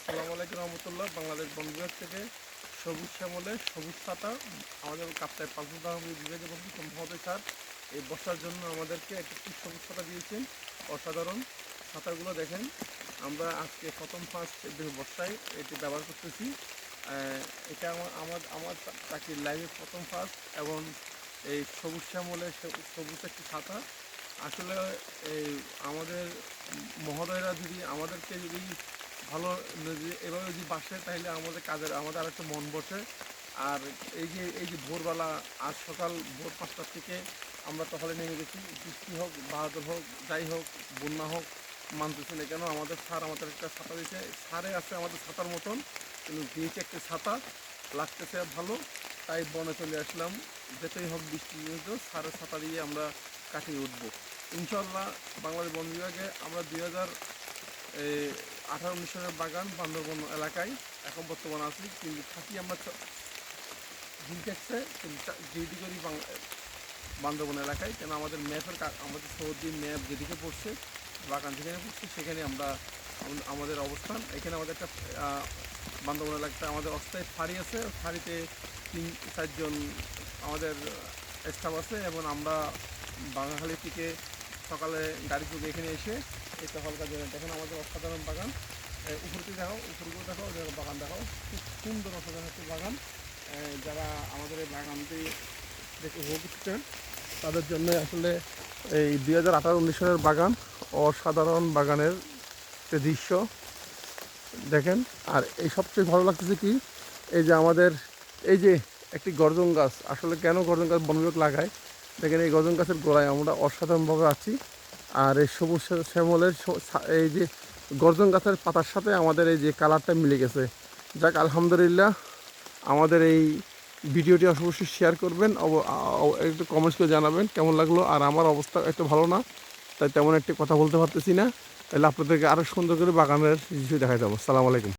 আসসালামু আলাইকুম রহমতুল্লাহ। বাংলাদেশ বন বিভাগ থেকে সবুজ শ্যামলে সবুজ ছাতা আমাদের কাপ্তায় পাল্পুদা বিভাগে বন্ধু মহোদয় স্যার এই বর্ষার জন্য আমাদেরকে একটি সবুজ ছাতা দিয়েছেন। অসাধারণ ছাতাগুলো দেখেন। আমরা আজকে প্রথম ফার্স্ট বর্ষায় এটি ব্যবহার করতেছি। এটা আমার চাকরির লাইফে প্রথম ফার্স্ট এবং এই সবুজ শ্যামলে সবুজ একটি ছাতা। আসলে এই আমাদের মহোদয়রা যদি আমাদেরকে যদি ভালো এভাবে যদি বাসে তাহলে আমাদের আরেকটা মন বসে। আর এই যে ভোরবেলা আজ সকাল ভোর 5টা থেকে আমরা টহলে নেমে গেছি। বৃষ্টি হোক বাদল হোক যাই হোক বন্যা হোক মানতেছি না কেন, আমাদের স্যার আমাদের একটা ছাতা দিয়েছে। সারে আছে আমাদের ছাতার মতন, কিন্তু দিয়েছে একটা ছাতা, লাগতেছে ভালো, তাই বনে চলে আসলাম। যেতেই হোক বৃষ্টি যেহেতু সারের ছাতা দিয়ে আমরা কাটিয়ে উঠবো ইনশাল্লাহ। বাংলাদেশ বন বিভাগে আমরা 2018-19 সালের বাগান বান্দরবন এলাকায় এখন বর্তমানে আছি, কিন্তু থাকি আমরা হিলটেক্সে, যেদি করি বান্দরবন এলাকায়। কেন আমাদের আমাদের সৌদি ম্যাপ যেদিকে পড়ছে, বাগান যেখানে পড়ছে সেখানে আমাদের অবস্থান। এখানে আমাদের একটা বান্দরবন এলাকায় আমাদের অস্থায়ী ফাঁড়ি আছে। ফাঁড়িতে 3-4 জন আমাদের স্টাফ আছে এবং আমরা বাঙালি থেকে সকালে গাড়ি থেকে এখানে এসে এই টহলকা দেখেন আমাদের অসাধারণ বাগান। উপরতে দেখাও, উপরগুলো দেখাও, বাগান দেখাও, খুব সুন্দর অসাধারণ একটি বাগান। যারা আমাদের এই বাগানটি দেখে উপভোগ করছেন তাদের জন্য আসলে এই 2018-19 সালের বাগান অসাধারণ বাগানের যে দৃশ্য দেখেন। আর এই সবচেয়ে ভালো লাগতেছে কি, এই যে আমাদের এই যে একটি গর্জন গাছ, আসলে কেন গর্জন গাছ বন বিভাগ লাগায় দেখেন। এই গর্জন গাছের গোড়ায় আমরা অসাধারণভাবে আছি। আর এই সবুজ শ্যামলের এই যে গর্জন গাছের পাতার সাথে আমাদের এই যে কালারটা মিলে গেছে। যাক আলহামদুলিল্লাহ। আমাদের এই ভিডিওটি অবশ্যই শেয়ার করবেন, একটু কমেন্টস করে জানাবেন কেমন লাগলো। আর আমার অবস্থা একটু ভালো না, তাই তেমন একটি কথা বলতে পারতেছি না, তাহলে আপনাদেরকে আরও সুন্দর করে বাগানের দৃশ্য দেখাই দেবো। আসসালামু আলাইকুম।